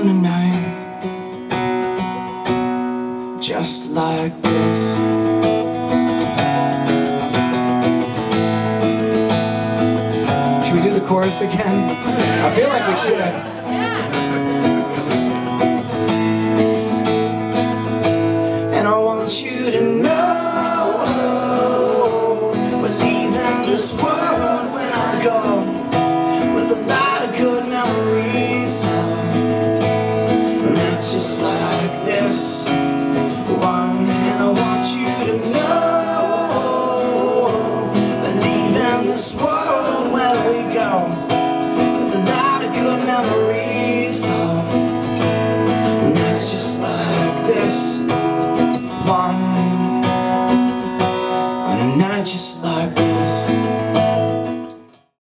tonight, just like this. Should we do the chorus again? I feel like we should. And I want you to know we're leaving this world when I go, with a lot of good memories, and that's just like this one. And I want you to know we're leaving this world when we go.